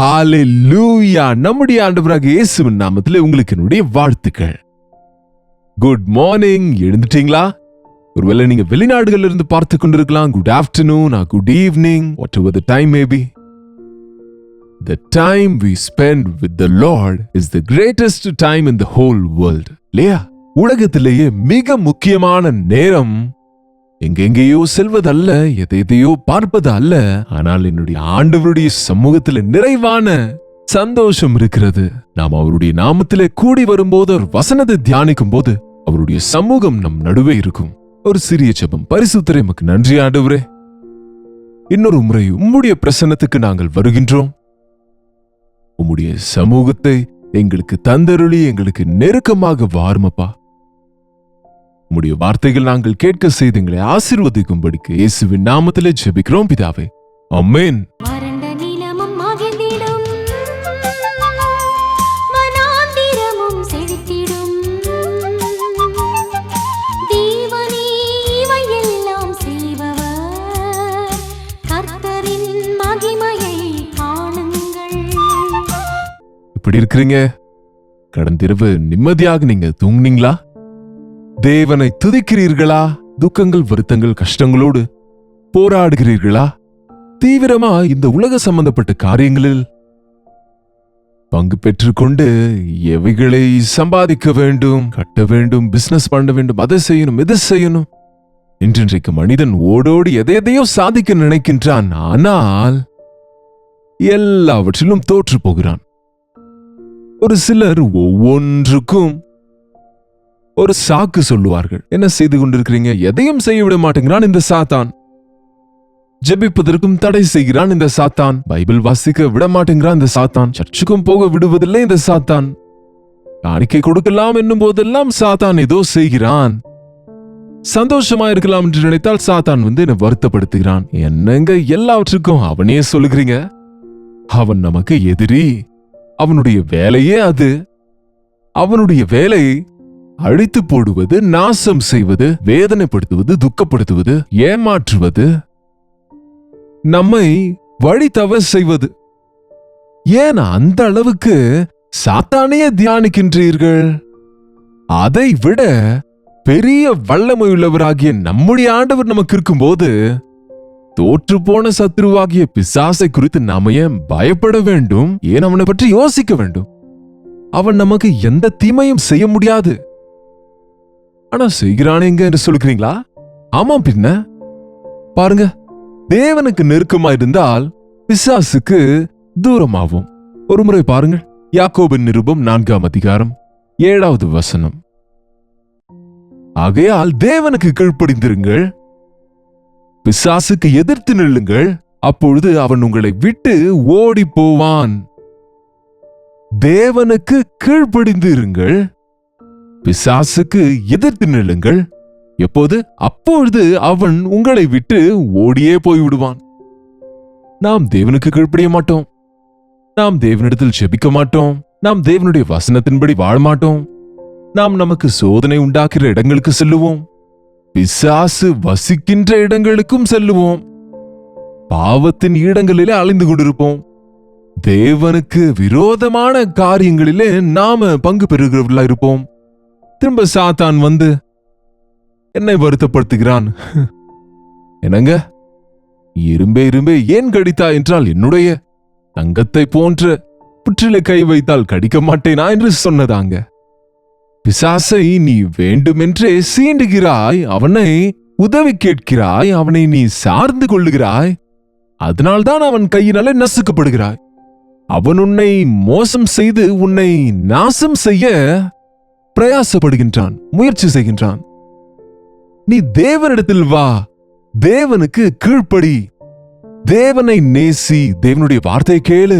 ஹalleluya. நம்முடைய ஆண்டவராக இயேசுவின் நாமத்திலே உங்களுக்கு என்னுடைய வாழ்த்துக்கள். Good morning. எழுந்துட்டீங்களா? ஒருவேளை நீங்க வெளிநாடுகள்ல இருந்து பார்த்து கொண்டிருக்கலாம். Good afternoon or good evening, whatever the time may be. The time we spend with the Lord is the greatest time in the whole world. இல்லையா? உலகத்திலேயே மிக முக்கியமான நேரம் எங்கெங்கேயோ செல்வதல்ல, எதையோ பார்ப்பது அல்ல, ஆனால் என்னுடைய ஆண்டவருடைய சமூகத்தில் நிறைவான சந்தோஷம் இருக்கிறது. நாம் அவருடைய நாமத்திலே கூடி வரும்போது, ஒரு வசனத்தை தியானிக்கும் போது அவருடைய சமூகம் நம் நடுவே இருக்கும். ஒரு சிறிய ஜெபம். பரிசுத்தரே, உமக்கு நன்றி ஆண்டவரே. இன்னொரு முறை உம்முடைய பிரசன்னத்துக்கு நாங்கள் வருகின்றோம். உம்முடைய சமூகத்தை எங்களுக்கு தந்தருளி எங்களுக்கு நெருக்கமாக வாருமப்பா. உம்முடைய வார்த்தைகள் நாங்கள் கேட்க செய்து எங்களை ஆசீர்வதிக்கும்படிக்கு இயேசுவின் நாமத்திலே ஜெபிக்கிறோம் பிதாவே. ஆமென். எப்படி இருக்கிறீங்க? கடந்த இரவு நிம்மதியாக நீங்க தூங்குனீங்களா? தேவனை துதிக்கிறீர்களா? துக்கங்கள், வருத்தங்கள், கஷ்டங்களோடு போராடுகிறீர்களா? தீவிரமா இந்த உலக சம்பந்தப்பட்ட காரியங்களில் பங்கு பெற்றுக்கொண்டு எவைகளை சம்பாதிக்க வேண்டும், கட்ட வேண்டும், பிசினஸ் பண்ண வேண்டும், அதை செய்யணும், இதை செய்யணும். இன்றைக்கு மனிதன் ஓடோடி எதையோ சாதிக்க நினைக்கின்றான். ஆனால் எல்லாவற்றிலும் தோற்று போகிறான். ஒரு சிலர் ஒவ்வொன்றுக்கும் ஒரு சாக்கு சொல்லுவார்கள். என்ன செய்து கொண்டிருக்கிறீங்க? எதையும் செய்ய விட மாட்டேங்கிறான் இந்த சாத்தான். ஜெபிப்பதற்கும் தடை செய்கிறான் இந்த சாத்தான். பைபிள் வாசிக்க விட மாட்டேங்கிறான் இந்த சாத்தான். சர்ச்சுக்கும் போக விடுவதில்லை இந்த சாத்தான். காணிக்கை கொடுக்கலாம் என்னும் போதெல்லாம் சாத்தான் ஏதோ செய்கிறான். சந்தோஷமா இருக்கலாம் என்று நினைத்தால் சாத்தான் என்னை வருத்தப்படுத்துகிறான். என்னங்க எல்லாவற்றுக்கும் அவனே சொல்லுகிறீங்க? அவன் நமக்கு எதிரி. அவனுடைய வேலையே அது. அவனுடைய வேலை அழித்து போடுவது, நாசம் செய்வது, வேதனைப்படுத்துவது, துக்கப்படுத்துவது, ஏமாற்றுவது, நம்மை வழி தவற செய்வது. ஏன் அந்த அளவுக்கு சாத்தானையே தியானிக்கின்றீர்கள்? அதை விட பெரிய வல்லமையுள்ளவராகிய நம்முடைய ஆண்டவர் நமக்கு இருக்கும்போது தோற்று போன சத்ருவாகிய பிசாசை குறித்து நாம ஏன் பயப்பட வேண்டும்? ஏன் அவனை பற்றி யோசிக்க வேண்டும்? அவன் நமக்கு எந்த தீமையும் செய்ய முடியாது. ஆனா செய்கிறானேங்க என்று சொல்கிறீங்களா? ஆமாம், பின்ன பாருங்க, தேவனுக்கு நெருக்கமா இருந்தால் பிசாசுக்கு தூரமாகும். ஒரு முறை பாருங்கள், யாக்கோபின் நிருபம் 4ஆம் அதிகாரம் 7வது வசனம். ஆகையால் தேவனுக்கு கீழ்ப்படிந்திருங்கள், பிசாசுக்கு எதிர்த்து நில்லுங்கள், அப்பொழுது அவன் உங்களை விட்டு ஓடி போவான். தேவனுக்கு கீழ்ப்படிந்து இருங்கள், பிசாசுக்கு எதிர்த்து நில்லுங்கள். எப்போது? அப்பொழுது அவன் உங்களை விட்டு ஓடியே போய்விடுவான். நாம் தேவனுக்கு கீழ்ப்படிய மாட்டோம். நாம் தேவனிடத்தில் ஜெபிக்க மாட்டோம். நாம் தேவனுடைய வசனத்தின்படி வாழ மாட்டோம். நாம் நமக்கு சோதனை உண்டாக்குற இடங்களுக்கு செல்லுவோம். பிசாசு வசிக்கின்ற இடங்களுக்கும் செல்லுவோம். பாவத்தின் இடங்களிலே அலைந்து கொண்டிருப்போம். தேவனுக்கு விரோதமான காரியங்களிலே நாம பங்கு பெறுகிறவர்களா இருப்போம். திரும்ப சாத்தான் என்னை வருத்தப்படுத்துகிறான். என்னங்க, இரும்பே ஏன் கடித்தா என்றால் என்னுடைய தங்கத்தை போன்ற புற்றிலே கை வைத்தால் கடிக்க மாட்டேனா என்று சொன்னதாங்க. பிசாசை நீ வேண்டுமென்றே சீண்டுகிறாய், அவனை உதவி கேட்கிறாய், அவனை நீ சார்ந்து கொள்ளுகிறாய். அதனால்தான் அவன் கையினாலே நசுக்கப்படுகிறாய். அவன் உன்னை மோசம் செய்து உன்னை நாசம் செய்ய பிரயாசப்படுகின்றான், முயற்சி செய்கின்றான். நீ தேவனிடத்தில் வா, தேவனுக்கு கீழ்ப்படி, தேவனை நேசி, தேவனுடைய வார்த்தையை கேளு.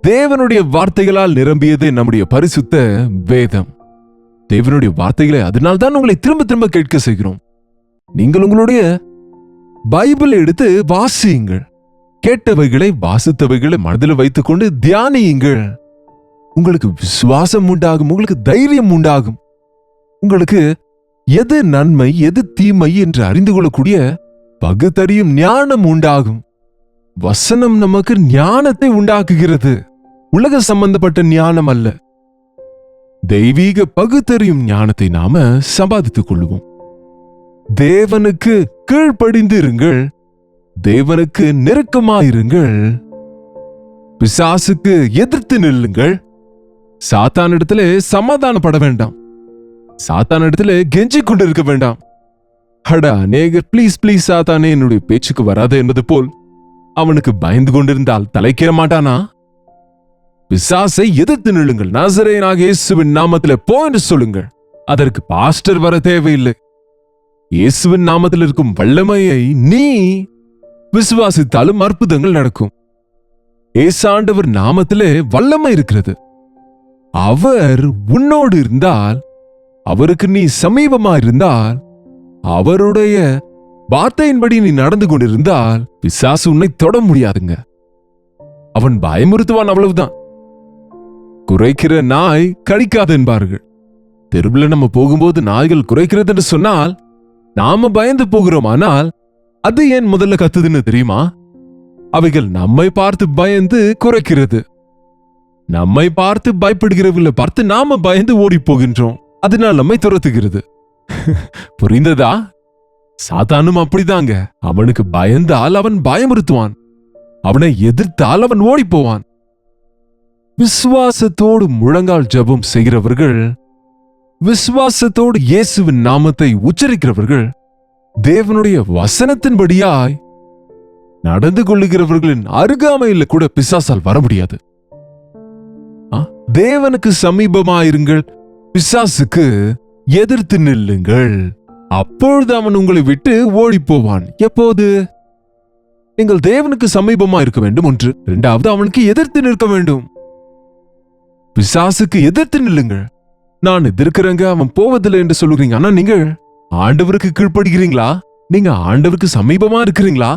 தேவனுடைய வார்த்தைகளால் நிரம்பியது நம்முடைய பரிசுத்த வேதம். தேவனுடைய வார்த்தைகளை அதனால்தான் உங்களை திரும்ப திரும்ப கேட்க செய்கிறோம். நீங்கள் உங்களுடைய பைபிளை எடுத்து வாசியுங்கள். கேட்டவைகளை, வாசித்தவைகளை மனதில் வைத்துக் கொண்டு தியானியுங்கள். உங்களுக்கு விசுவாசம் உண்டாகும், உங்களுக்கு தைரியம் உண்டாகும். உங்களுக்கு எது நன்மை எது தீமை என்று அறிந்து கொள்ளக்கூடிய பகுத்தறியும் ஞானம் உண்டாகும். வசனம் நமக்கு ஞானத்தை உண்டாக்குகிறது. உலக சம்பந்தப்பட்ட ஞானம் அல்ல, தெய்வீக பகுத்தறியும் ஞானத்தை நாம சம்பாதித்துக் கொள்வோம். தேவனுக்கு கீழ்ப்படிந்து இருங்கள், தேவனுக்கு நெருக்கமாயிருங்கள், பிசாசுக்கு எதிர்த்து நில்லுங்கள். சாத்தானிடத்துல சமாதானப்பட வேண்டாம், சாத்தானிடத்துல கெஞ்சி கொண்டிருக்க வேண்டாம். அடா அநேகர் ப்ளீஸ் ப்ளீஸ் சாத்தானே என்னுடைய பேச்சுக்கு வராது என்பது போல் அவனுக்கு பயந்து கொண்டிருந்தால் தலைக்கேற மாட்டானா? பிசாசை எதிர்த்து நில்லுங்கள், நாசரேயனாகிய இயேசுவின் நாமத்திலே போ என்று சொல்லுங்கள். அதற்கு பாஸ்டர் வர தேவையில்லை. இயேசுவின் நாமத்தில் இருக்கும் வல்லமையை நீ விசுவாசித்தாலும் அற்புதங்கள் நடக்கும். ஏசாண்டவர் நாமத்திலே வல்லமை இருக்கிறது. அவர் உன்னோடு இருந்தால், அவருக்கு நீ சமீபமா இருந்தால், அவருடைய வார்த்தையின்படி நீ நடந்து கொண்டிருந்தால் பிசாசு உன்னை தொட முடியாதுங்க. அவன் பயமுறுத்துவான், அவ்வளவுதான். குறைக்கிற நாய் கடிக்காது என்பார்கள். தெருவில் நம்ம போகும்போது நாய்கள் குறைக்கிறது என்று சொன்னால் நாம பயந்து போகிறோம். ஆனால் அது ஏன் முதல்ல கத்துதுன்னு தெரியுமா? அவைகள் நம்மை பார்த்து பயந்து குறைக்கிறது. நம்மை பார்த்து பயப்படுகிறவர்களை பார்த்து நாம பயந்து ஓடி போகின்றோம். அதனால் நம்மை துரத்துகிறது. புரிந்ததா? சாத்தானும் அப்படிதாங்க. அவனுக்கு பயந்தால் அவன் பயமுறுத்துவான், அவனை எதிர்த்தால் அவன் ஓடி போவான். விசுவாசத்தோடு முழங்கால் ஜெபம் செய்கிறவர்கள், விசுவாசத்தோடு இயேசுவின் நாமத்தை உச்சரிக்கிறவர்கள், தேவனுடைய வசனத்தின்படியாய் நடந்து கொள்ளுகிறவர்களின் அருகாமையில் கூட பிசாசால் வர முடியாது. தேவனுக்கு சமீபமாயிருங்கள், பிசாசுக்கு எதிர்த்து நில்லுங்கள், அப்பொழுது அவன் உங்களை விட்டு ஓடி போவான். எப்போது? நீங்கள் தேவனுக்கு சமீபமா இருக்க வேண்டும் ஒன்று. இரண்டாவது, அவனுக்கு எதிர்த்து நிற்க வேண்டும். பிசாசுக்கு எதிர்த்து நில்லுங்கள். நான் எதிர்க்கிறேங்க, அவன் போவதில்லை என்று சொல்லுறீங்க. ஆனா நீங்கள் ஆண்டவருக்கு கீழ்ப்படுகிறீங்களா? நீங்க ஆண்டவருக்கு சமீபமா இருக்கிறீங்களா?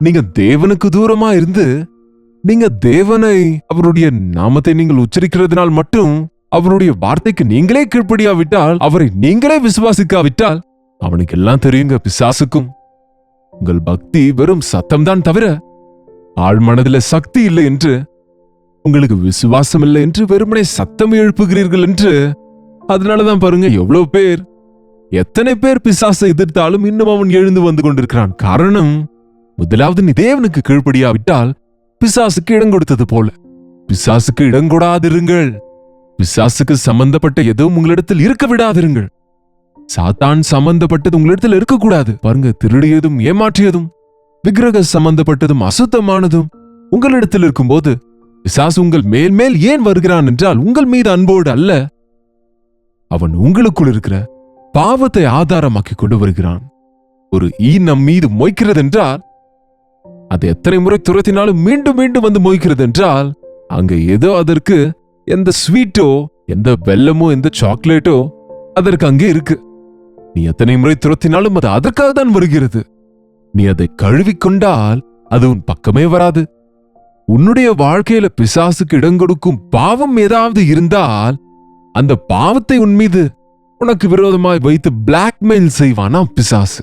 நீங்க தேவனுக்கு தூரமா இருந்து, நீங்க தேவனை, அவருடைய நாமத்தை நீங்கள் உச்சரிக்கிறதுனால் மட்டும், அவருடைய வார்த்தைக்கு நீங்களே கீழ்ப்படியாவிட்டால், அவரை நீங்களே விசுவாசிக்காவிட்டால், அவனுக்கு எல்லாம் தெரியுங்க. பிசாசுக்கும் உங்கள் பக்தி வெறும் சத்தம்தான் தவிர ஆழ்மனதில சக்தி இல்லை என்று, உங்களுக்கு விசுவாசம் இல்லை என்று வெறுமனே சத்தம் எழுப்புகிறீர்கள் என்று. அதனாலதான் பாருங்க, எவ்வளவு பேர், எத்தனை பேர் பிசாசை எதிர்த்தாலும் இன்னும் அவன் எழுந்து வந்து கொண்டிருக்கிறான். காரணம், முதலாவது நீ தேவனுக்கு கீழ்ப்படியாவிட்டால் பிசாசுக்கு இடம் கொடுத்தது போல. பிசாசுக்கு இடம் கொடாதிருங்கள். பிசாசுக்கு சம்பந்தப்பட்ட எதுவும் உங்களிடத்தில் இருக்க விடாதிருங்கள். சாத்தான் சம்பந்தப்பட்டது உங்களிடத்தில் இருக்கக்கூடாது. பாருங்க, திருடியதும் ஏமாற்றியதும் விக்கிரக சம்பந்தப்பட்டதும் அசுத்தமானதும் உங்களிடத்தில் இருக்கும்போது பிசாசு உங்கள் மேல் மேல் ஏன் வருகிறான் என்றால், உங்கள் மீது அன்போடு அல்ல, அவன் உங்களுக்குள் இருக்கிற பாவத்தை ஆதாரமாக்கி கொண்டு வருகிறான். ஒரு ஈ நம் மீது மொய்க்கிறது என்றால், அது எத்தனை முறை துரத்தினாலும் மீண்டும் மீண்டும் வந்து மொய்க்கிறது என்றால், அங்க ஏதோ அதற்கு எந்த ஸ்வீட்டோ, எந்த வெல்லமோ, எந்த சாக்லேட்டோ அதற்கு அங்கே இருக்கு. நீ எத்தனை முறை துரத்தினாலும் அது அதற்காக தான் வருகிறது. நீ அதை கழுவிக்கொண்டால் அது உன் பக்கமே வராது. உன்னுடைய வாழ்க்கையில பிசாசுக்கு இடம் கொடுக்கும் பாவம் ஏதாவது இருந்தால், அந்த பாவத்தை உன் மீது உனக்கு விரோதமாய் வைத்து பிளாக்மெயில் செய்வானா பிசாசு.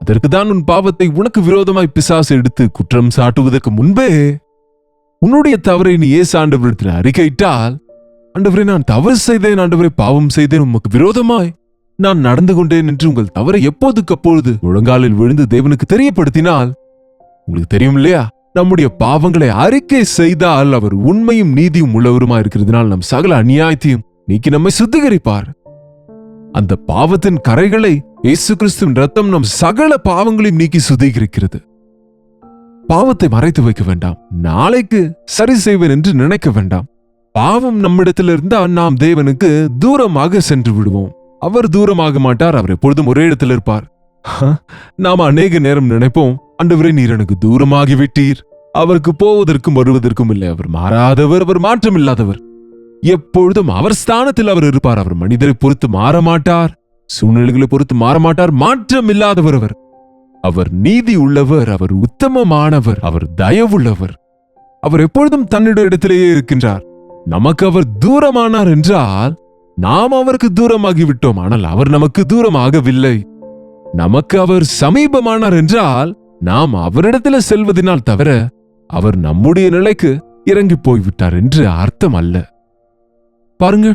அதற்குதான் உன் பாவத்தை உனக்கு விரோதமாய் பிசாசு எடுத்து குற்றம் சாட்டுவதற்கு முன்பே உன்னுடைய தவறை நீ இயேசு ஆண்டவரிடத்தில் அறிக்கையிட்டால், ஆண்டவரே நான் தவறு செய்தேன், ஆண்டவரே பாவம் செய்தேன், உமக்கு விரோதமாய் நான் நடந்து கொண்டேன் என்று உங்கள் தவறை எப்போதுக்கு அப்பொழுது முழங்காலில் விழுந்து தேவனுக்கு தெரியப்படுத்தினால், உங்களுக்கு தெரியும் இல்லையா, நம்முடைய பாவங்களை அறிக்கை செய்தால் அவர் உண்மையும் நீதியும் உள்ளவருமா இருக்கிறதுனால் நம் சகல அநியாயத்தையும் நீக்கி நம்மை சுத்திகரிப்பார். அந்த பாவத்தின் கரைகளை இயேசு கிறிஸ்துவின் ரத்தம் நம் சகல பாவங்களையும் நீக்கி சுத்திகரிக்கிறது. பாவத்தை மறைத்து வைக்க வேண்டாம், நாளைக்கு சரி செய்வேன் என்று நினைக்க வேண்டாம். பாவம் நம்மிடத்தில் இருந்தால் நாம் தேவனுக்கு தூரமாக சென்று விடுவோம். அவர் தூரமாக மாட்டார், அவர் எப்பொழுதும் ஒரே இடத்தில் இருப்பார். நாம் அநேக நேரம் நினைப்போம், ஆண்டவரே நீர் எனக்கு தூரமாகி விட்டீர். அவருக்கு போவதற்கும் வருவதற்கும் இல்லை. அவர் மாறாதவர், அவர் மாற்றம் இல்லாதவர். எப்பொழுதும் அவர் ஸ்தானத்தில் அவர் இருப்பார். அவர் மனிதரை பொறுத்து மாற மாட்டார், சூழ்நிலைகளை பொறுத்து மாற மாட்டார். மாற்றம் இல்லாதவர் அவர். அவர் நீதி உள்ளவர், அவர் உத்தமமானவர், அவர் தயவுள்ளவர். அவர் எப்பொழுதும் தன்னுடைய இடத்திலேயே இருக்கின்றார். நமக்கு அவர் தூரமானார் என்றால் நாம் அவருக்கு தூரமாகி விட்டோம். ஆனால் அவர் நமக்கு தூரமாகவில்லை. நமக்கு அவர் சமீபமானார் என்றால் நாம் அவரிடத்துல செல்வதனால் தவிர அவர் நம்முடைய நிலைக்கு இறங்கி போய்விட்டார் என்று அர்த்தம் அல்ல. பாருங்க,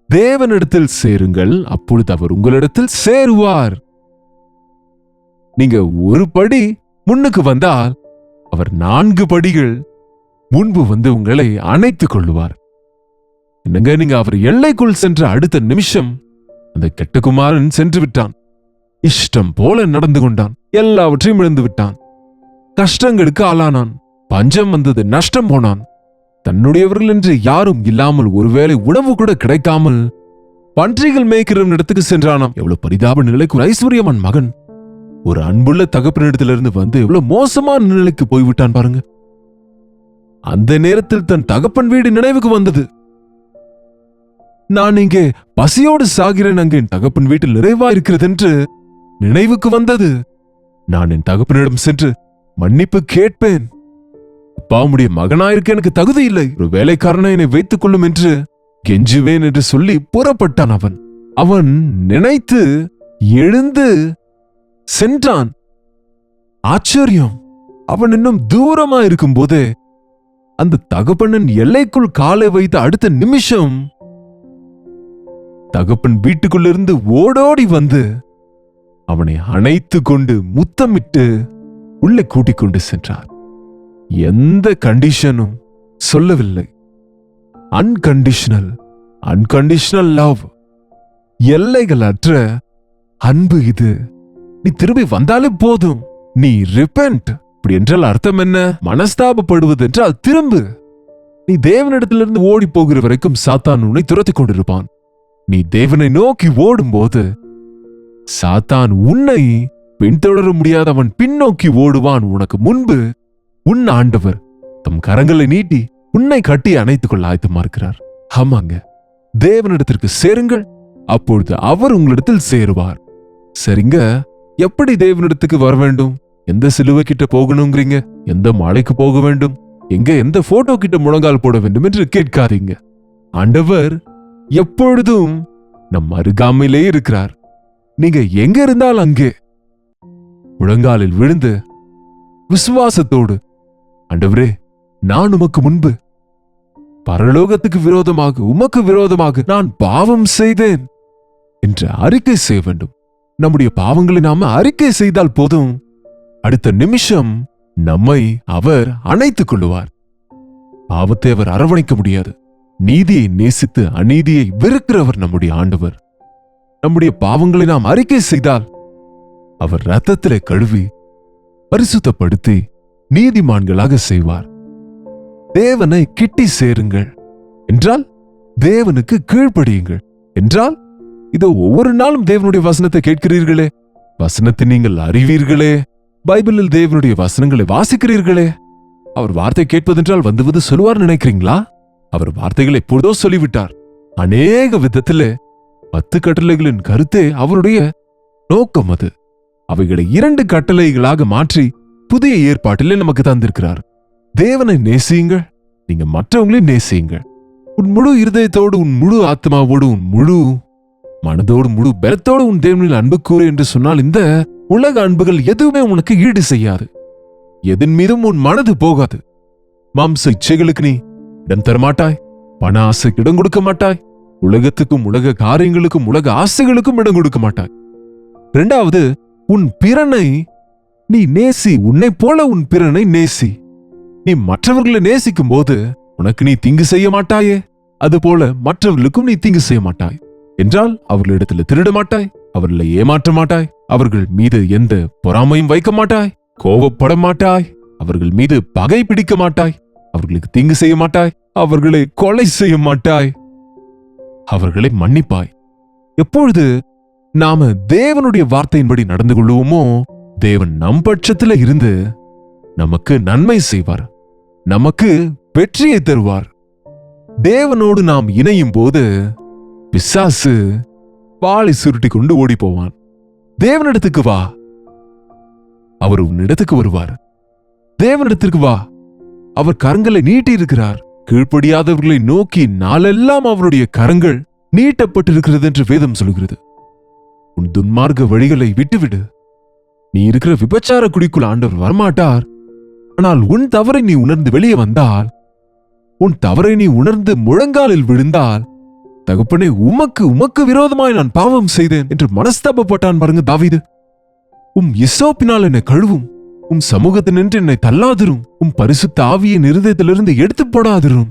தேவனிடத்தில் சேருங்கள், அப்பொழுது அவர் உங்களிடத்தில் சேருவார். நீங்க ஒரு படி முன்னுக்கு வந்தால் அவர் 4 படிகள் முன்பு வந்து உங்களை அணைத்துக் கொள்ளுவார். என்னங்க, நீங்க அவர் எல்லைக்குள் சென்ற அடுத்த நிமிஷம் அந்த கெட்டகுமாரன் சென்று விட்டான். இஷ்டம் போல நடந்து கொண்டான், எல்லாவற்றையும் இழந்து விட்டான், கஷ்டங்களுக்கு ஆளானான், பஞ்சம் வந்தது, நஷ்டம் போனான். தன்னுடையவர்கள் என்று யாரும் இல்லாமல், ஒருவேளை உணவு கூட கிடைக்காமல் பன்றிகள் மேய்க்கிற இடத்துக்கு சென்றானாம். எவ்வளவு பரிதாப நிலைக்கு ஒரு ஐஸ்வர்யமான் மகன் ஒரு அன்புள்ள தகப்பனிடத்திலிருந்து வந்து எவ்வளவு மோசமான நிலைக்கு போய்விட்டான் பாருங்க. அந்த நேரத்தில் தன் தகப்பன் வீடு நினைவுக்கு வந்தது. நான் இங்கே பசியோடு சாகிறேன், அங்கே என் தகப்பன் வீட்டில் நிறைவா இருக்கிறது என்று நினைவுக்கு வந்தது. நான் என் தகப்பனிடம் சென்று மன்னிப்பு கேட்பேன். அப்பாவுடைய மகனாயிருக்க எனக்கு தகுதி இல்லை, ஒரு வேலைக்காரனை என்னை வைத்துக் கொள்ளும் என்று கெஞ்சுவேன் என்று சொல்லி புறப்பட்டான். அவன் நினைத்து எழுந்து சென்றான். ஆச்சரியம், அவன் இன்னும் தூரமா இருக்கும் போதே அந்த தகப்பனின் எல்லைக்குள் காலை வைத்த அடுத்த நிமிஷம் தகப்பன் வீட்டுக்குள்ளிருந்து ஓடோடி வந்து அவனை அணைத்து கொண்டு முத்தமிட்டு உள்ளே கூட்டிக் கொண்டு சென்றார். எந்த கண்டிஷனும் சொல்லவில்லை. அன்கண்டிஷனல் லவ், எல்லைகள் அற்ற அன்பு இது. நீ திரும்பி வந்தாலே போதும். நீ ரிப்பென்ட், இப்படி என்றால் அர்த்தம் என்ன? மனஸ்தாபப்படுவது என்றால் திரும்பு. நீ தேவனிடத்திலிருந்து ஓடி போகிற வரைக்கும் சாத்தான் உன்னை துரத்தி கொண்டிருப்பான். நீ தேவனை நோக்கி ஓடும்போது சாத்தான் உன்னை பின்தொடர முடியாத, அவன் பின்னோக்கி ஓடுவான். உனக்கு முன்பு உன் ஆண்டவர் தம் கரங்களை நீட்டி உன்னை கட்டி அணைத்துக் கொள்ள ஆயத்தமா இருக்கிறார். ஆமாங்க, தேவனிடத்திற்கு சேருங்கள், அப்பொழுது அவர் உங்களிடத்தில் சேருவார். சரிங்க, எப்படி தேவனிடத்துக்கு வர வேண்டும்? எந்த சிலுவை கிட்ட போகணுங்கிறீங்க? எந்த மலைக்கு போக வேண்டும்? எந்த போட்டோ கிட்ட முழங்கால் போட வேண்டும் என்று கேட்காதீங்க. ஆண்டவர் எப்பொழுதும் நம் அருகாமையிலே இருக்கிறார். நீங்க எங்க இருந்தால் அங்கே முழங்காலில் விழுந்து விசுவாசத்தோடு, ஆண்டவரே, நான் உமக்கு முன்பு பரலோகத்துக்கு விரோதமாக, உமக்கு விரோதமாக நான் பாவம் செய்தேன் என்று அறிக்கை செய்ய வேண்டும். நம்முடைய பாவங்களை நாம அறிக்கை செய்தால் போதும், அடுத்த நிமிஷம் நம்மை அவர் அணைத்துக் கொள்ளுவார். பாவத்தை அவர் அரவணைக்க முடியாது. நீதியை நேசித்து அநீதியை வெறுக்கிறவர் நம்முடைய ஆண்டவர். நம்முடைய பாவங்களை நாம் அறிக்கை செய்தால் அவர் இரத்தத்திலே கழுவி பரிசுத்தப்படுத்தி நீதிமான்களாக செய்வார். தேவனை கிட்டி சேருங்கள் என்றால் தேவனுக்கு கீழ்ப்படியுங்கள் என்றால், இதோ ஒவ்வொரு நாளும் தேவனுடைய வசனத்தை கேட்கிறீர்களே, வசனத்தை நீங்கள் அறிவீர்களே, பைபிளில் தேவனுடைய வசனங்களை வாசிக்கிறீர்களே, அவர் வார்த்தை கேட்பதென்றால் வந்து சொல்லுவார் நினைக்கிறீங்களா? அவர் வார்த்தைகளை எப்பொழுதோ சொல்லிவிட்டார். அநேக விதத்திலே 10 கட்டளைகளின் கருத்தே அவருடைய நோக்கம். அது அவைகளை 2 கட்டளைகளாக மாற்றி புதிய ஏற்பாட்டிலே நமக்கு தந்திருக்கிறார். தேவனை நேசியுங்கள், நீங்க மற்றவங்களையும் நேசியுங்கள். உன் முழு இருதயத்தோடு, உன் முழு ஆத்மாவோடு, உன் முழு மனதோடு, முழு பலத்தோடு உன் தேவனில் அன்பு கூறு என்று சொன்னால், இந்த உலக அன்புகள் எதுவுமே உனக்கு ஈடு செய்யாது. எதன் மீதும் உன் மனது போகாது. மாம்ச இச்சைகளுக்கு நீ இடம் தரமாட்டாய், பண ஆசைக்கு இடம் கொடுக்க மாட்டாய், உலகத்துக்கும் உலக காரியங்களுக்கும் உலக ஆசைகளுக்கும் இடம் கொடுக்க மாட்டாய். 2வது, உன் பிறனை நீ நேசி, உன்னை போல உன் பிறனை நேசி. நீ மற்றவர்களை நேசிக்கும் போது உனக்கு நீ தீங்கு செய்ய மாட்டாயே, அதுபோல மற்றவர்களுக்கும் நீ தீங்கு செய்ய மாட்டாய். என்றால் அவர்களிடத்தில் திருட மாட்டாய், அவர்களை ஏமாற்ற மாட்டாய், அவர்கள் மீது எந்த பொறாமையும் வைக்க மாட்டாய், கோபப்பட மாட்டாய், அவர்கள் மீது பகை பிடிக்க மாட்டாய், அவர்களுக்கு தீங்கு செய்ய மாட்டாய், அவர்களை கொலை செய்ய மாட்டாய், அவர்களை மன்னிப்பாய். எப்பொழுது நாம தேவனுடைய வார்த்தையின்படி நடந்து கொள்ளுவோமோ, தேவன் நம் பட்சத்துல இருந்து நமக்கு நன்மை செய்வார், நமக்கு வெற்றியை தருவார். தேவனோடு நாம் இணையும் போது பிசாசு வாளை சுருட்டி கொண்டு ஓடி போவான். தேவனிடத்துக்கு வா, அவர் உன்னிடத்துக்கு வருவார். தேவனிடத்திற்கு வா, அவர் கரங்களை நீட்டி இருக்கிறார். கீழ்ப்படியாதவர்களை நோக்கி நாளெல்லாம் அவருடைய கரங்கள் நீட்டப்பட்டிருக்கிறது என்று வேதம் சொல்கிறது. உன் துன்மார்க்க வழிகளை விட்டுவிடு, நீ இருக்கிற விபச்சார குடிக்குள் ஆண்டவர் வரமாட்டார். ஆனால் உன் தவறை நீ உணர்ந்து வெளியே வந்தால், உன் தவறை நீ உணர்ந்து முழங்காலில் விழுந்தால், தகப்பனே உமக்கு விரோதமாய் நான் பாவம் செய்தேன் என்று மனஸ்தாபப்பட்டான் பாருங்க தாவீது. இசோப்பினால் என்னை கழுவும், சமூகத்தினின்று என்னை தள்ளாதிரும், பரிசுத்த ஆவியின் இருதயத்திலிருந்து எடுத்து போடாதிரும்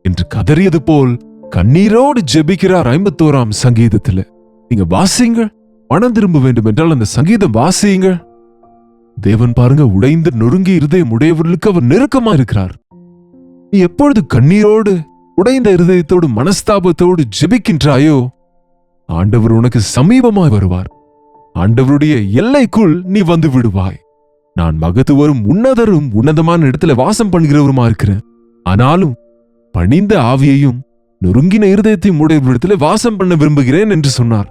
என்று கதறியது போல் கண்ணீரோடு ஜெபிக்கிறார் 51ஆம் சங்கீதத்துல. நீங்க வாசியுங்கள். மனம் திரும்ப வேண்டும் என்றால் அந்த சங்கீதம் வாசியுங்கள். தேவன் பாருங்க, உடைந்து நொறுங்கி இருதயம் உடையவர்களுக்கு அவர் நெருக்கமா இருக்கிறார். நீ எப்பொழுது கண்ணீரோடு உடைந்த இருதயத்தோடு மனஸ்தாபத்தோடு ஜெபிக்கின்றாயோ, ஆண்டவர் உனக்கு சமீபமாய் வருவார். ஆண்டவருடைய எல்லைக்குள் நீ வந்து விடுவாய். நான் மகத்துவரும் உன்னதரும் உன்னதமான இடத்துல வாசம் பண்ணுகிறவருமா இருக்கிறேன். ஆனாலும் பணிந்த ஆவியையும் நொறுங்கின இருதயத்தையும் உடையவரிடத்துல வாசம் பண்ண விரும்புகிறேன் என்று சொன்னார்.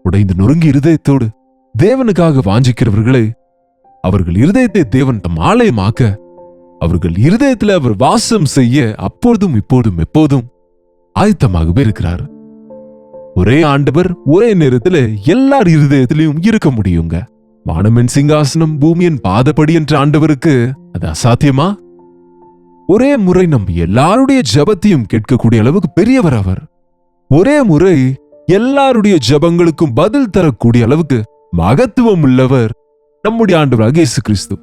உடைந்து நொறுங்கி இருதயத்தோடு தேவனுக்காக வாஞ்சிக்கிறவர்களே, அவர்கள் இருதயத்தை தேவன் தம் ஆலயமாக்க, அவர்கள் இருதயத்தில் அவர் வாசம் செய்ய அப்பொழுதும் இப்போதும் எப்போதும் ஆயத்தமாகவே இருக்கிறார். ஒரே ஆண்டவர் ஒரே நேரத்தில் எல்லார் இருதயத்திலையும் இருக்க முடியுங்க. வானமின் சிங்காசனம் பூமியின் பாதப்படி என்ற ஆண்டவருக்கு அது அசாத்தியமா? ஒரே முறை நம்ம எல்லாருடைய ஜபத்தையும் கேட்கக்கூடிய அளவுக்கு பெரியவர் அவர். ஒரே முறை எல்லாருடைய ஜபங்களுக்கும் பதில் தரக்கூடிய அளவுக்கு மகத்துவம் உள்ளவர் நம்முடைய ஆண்டவராக இயேசு கிறிஸ்து.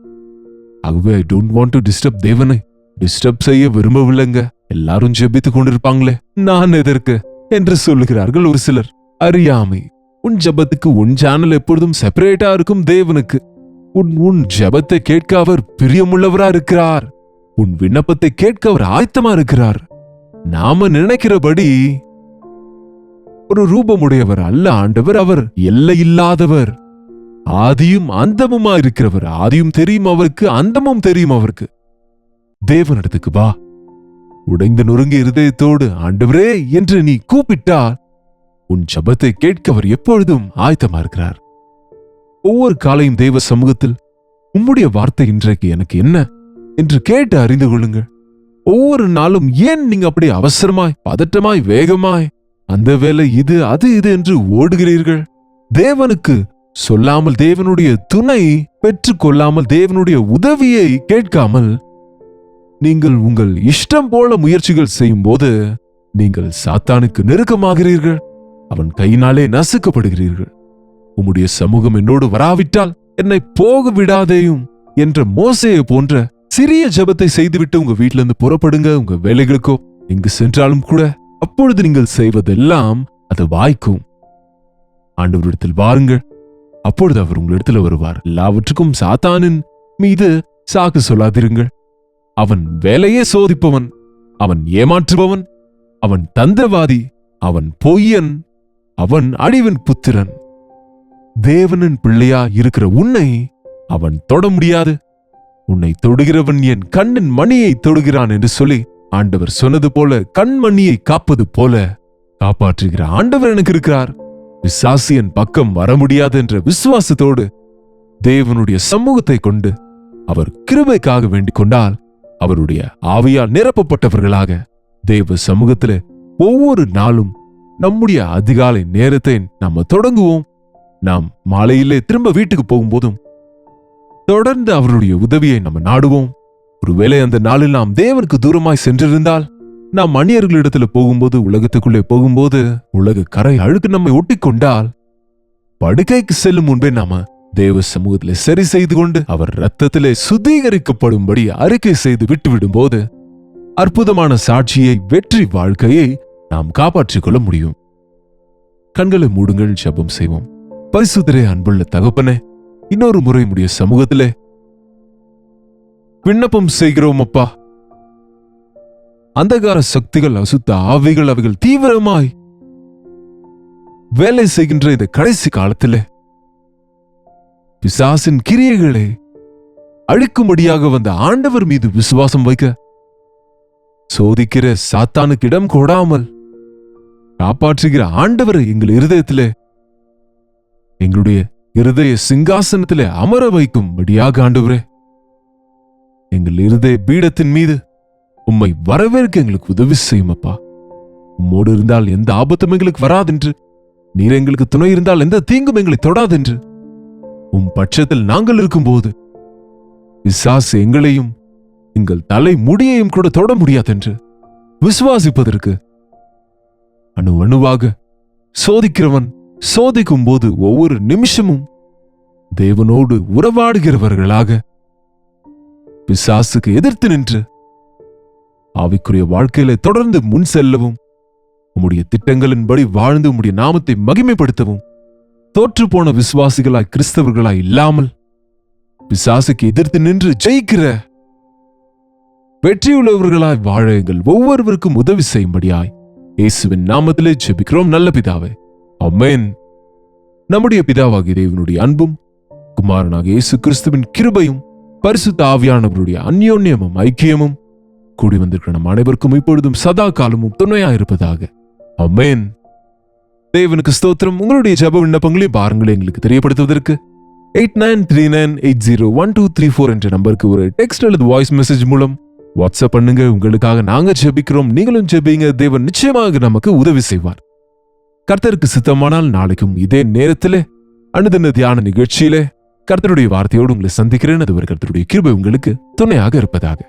ஆகவே I don't want to disturb தேவனை. டிஸ்டர்ப் செய்ய விரும்பவில்லைங்க. எல்லாரும் ஜெபித்துக் கொண்டிருப்பாங்களே, நான் எதற்கு என்று சொல்லுகிறார்கள் ஒரு சிலர். அறியாமை. உன் ஜபத்துக்கு உன் சேனல் எப்பொழுதும் செப்பரேட்டா இருக்கும். தேவனுக்கு உன் ஜபத்தை கேட்க அவர் பிரியமுள்ளவரா இருக்கிறார். உன் விண்ணப்பத்தை கேட்க அவர் ஆயத்தமா இருக்கிறார். நாம நினைக்கிறபடி ஒரு ரூபமுடையவர் அல்ல ஆண்டவர். அவர் எல்லையில்லாதவர், ஆதியும் அந்தமுமா இருக்கிறவர். ஆதியும் தெரியும் அவருக்கு, அந்தமும் தெரியும் அவருக்கு. தேவனிடத்துக்கு வா. உடைந்து நொறுங்கிய இருதயத்தோடு ஆண்டவரே என்று நீ கூப்பிட்டால் உன் ஜபத்தை கேட்க அவர் எப்பொழுதும் ஆயத்தமா இருக்கிறார். ஒவ்வொரு காலையும் தேவ சமூகத்தில் உம்முடைய வார்த்தை இன்றைக்கு எனக்கு என்ன என்று கேட்டு அறிந்து கொள்ளுங்கள். ஒவ்வொரு நாளும் ஏன் நீங்க அப்படி அவசரமாய், பதட்டமாய், வேகமாய் அந்த வேலை இது அது இது என்று ஓடுகிறீர்கள்? தேவனுக்கு சொல்லாமல், தேவனுடைய துணை பெற்றுக் கொள்ளாமல், தேவனுடைய உதவியை கேட்காமல் நீங்கள் உங்கள் இஷ்டம் போல முயற்சிகள் செய்யும் போது நீங்கள் சாத்தானுக்கு நெருக்கமாகிறீர்கள். அவன் கையினாலே நசுக்கப்படுகிறீர்கள். உம்முடைய சமூகம் என்னோடு வராவிட்டால் என்னை போக விடாதேயும் என்ற மோசேயை போன்ற சிறிய ஜெபத்தை செய்துவிட்டு உங்க வீட்டில இருந்து புறப்படுங்க. உங்க வேலைகளுக்கோ எங்கு சென்றாலும் கூட அப்பொழுது நீங்கள் செய்வதெல்லாம் அது வாய்க்கும். ஆண்டவரிடத்தில் வாருங்கள். அப்பொழுது அவர் உங்களிடத்தில் வருவார். எல்லாவற்றுக்கும் சாத்தானின் மீது சாக்கு சொல்லாதிருங்கள். அவன் வேலையே சோதிப்பவன், அவன் ஏமாற்றுபவன், அவன் தந்திரவாதி, அவன் பொய்யன், அவன் அழிவின் புத்திரன். தேவனின் பிள்ளையா இருக்கிற உன்னை அவன் தொட முடியாது. உன்னை தொடுகிறவன் என் கண்ணின் மணியை தொடுகிறான் என்று சொல்லி ஆண்டவர் சொன்னது போல, கண்மணியை காப்பது போல காப்பாற்றுகிற ஆண்டவர் எனக்கு இருக்கிறார். பிசாசியன் பக்கம் வர முடியாது என்ற விசுவாசத்தோடு தேவனுடைய சமூகத்தை கொண்டு அவர் கிருபைக்காக வேண்டிக் கொண்டால், அவருடைய ஆவியால் நிரப்பப்பட்டவர்களாக தேவ சமூகத்திலே ஒவ்வொரு நாளும் நம்முடைய அதிகாலை நேரத்தை நாம தொடங்குவோம். நாம் மாலையிலே திரும்ப வீட்டுக்கு போகும்போதும் தொடர்ந்து அவருடைய உதவியை நம்ம நாடுவோம். ஒருவேளை அந்த நாளில் நாம் தேவனுக்கு தூரமாய் சென்றிருந்தால், நாம் அந்நியர்களிடத்துல போகும்போது, உலகத்துக்குள்ளே போகும்போது உலக கரை அழுக்கு நம்மை ஒட்டிக்கொண்டால், படுக்கைக்கு செல்லும் முன்பே நாம தேவ சமூகத்திலே சரி செய்து கொண்டு அவர் இரத்தத்திலே சுத்திகரிக்கப்படும்படி அறிக்கை செய்து விட்டுவிடும் போது அற்புதமான சாட்சியை, வெற்றி வாழ்க்கையை நாம் காப்பாற்றிக் கொள்ள முடியும். கண்களை மூடுங்கள், ஜெபம் செய்வோம். பரிசுத்தரே, அன்புள்ள தகப்பனே, இன்னொரு முறை முடிய சமூகத்திலே விண்ணப்பம் செய்கிறோம் அப்பா. அந்தகார சக்திகள், அசுத்த ஆவிகள், அவைகள் தீவிரமாய் வேலை செய்கின்ற இந்த கடைசி காலத்திலே பிசாசின் கிரியைகளை அழிக்கும்படியாக வந்த ஆண்டவர் மீது விசுவாசம் வைக்க, சோதிக்கிற சாத்தானுக்கு இடம் கொடாமல் காப்பாற்றுகிற ஆண்டவரை எங்கள் இருதயத்திலே, எங்களுடைய இருதய சிங்காசனத்திலே அமர வைக்கும்படியாக ஆண்டவரே, எங்கள் இருதய பீடத்தின் மீது உம்மை வரவேற்க எங்களுக்கு உதவி செய்யும் அப்பா. உம்மோடு இருந்தால் எந்த ஆபத்தும் எங்களுக்கு வராதென்று, நீர் எங்களுக்கு துணை இருந்தால் எந்த தீங்கும் எங்களை தொடாதென்று உம் பட்சத்தில் நாங்கள் இருக்கும்போது பிசாசு எங்களையும் எங்கள் தலை முடியையும் கூட தொட முடியாதென்று விசுவாசிப்பதற்கு அணு அணுவாக சோதிக்கிறவன் சோதிக்கும் போது ஒவ்வொரு நிமிஷமும் தேவனோடு உறவாடுகிறவர்களாக பிசாசுக்கு எதிர்த்து நின்று ஆவிக்குரிய வாழ்க்கையில தொடர்ந்து முன் செல்லவும் உம்முடைய திட்டங்களின்படி வாழ்ந்து உம்முடைய நாமத்தை மகிமைப்படுத்தவும் தோற்று போன விசுவாசிகளாய் கிறிஸ்தவர்களாய் இல்லாமல் பிசாசுக்கு எதிர்த்து நின்று ஜெயிக்கிற வெற்றியுள்ளவர்களாய் வாழ எங்கள் ஒவ்வொருவருக்கும் உதவி செய்யும்படியாய் இயேசுவின் நாமத்திலே ஜெபிக்கிறோம் நல்ல பிதாவே, ஆமென். நம்முடைய பிதாவாகிய தேவனுடைய அன்பும் குமாரனாகிய இயேசு கிறிஸ்துவின் கிருபையும் பரிசுத்த ஆவியானவருடைய அந்யோன்யமும் ஐக்கியமும் கூடி வந்திருக்கிற நம் அனைவருக்கும் இப்பொழுதும் சதா காலமும் துணையாயிருப்பதாக, ஆமென். தேவனுக்கு ஸ்தோத்திரம். உங்களுடைய ஜெப விண்ணப்பங்களையும் பாருங்களை எங்களுக்கு தெரியப்படுத்துவதற்கு 8939801234 என்ற நம்பருக்கு ஒரு டெக்ஸ்ட் அல்லது வாய்ஸ் மெசேஜ் மூலம் வாட்ஸ்அப் பண்ணுங்க. உங்களுக்காக நாங்க ஜெபிக்கிறோம், நீங்களும் ஜெபிங்க. தேவன் நிச்சயமாக நமக்கு உதவி செய்வார். கர்த்தருக்கு சித்தமானால் நாளைக்கும் இதே நேரத்திலே அனுதின தியான நிகழ்ச்சியிலே கர்த்தருடைய வார்த்தையோடு உங்களை சந்திக்கிறேன். அதுவரை கர்த்தருடைய கிருபை உங்களுக்கு துணையாக இருப்பதாக.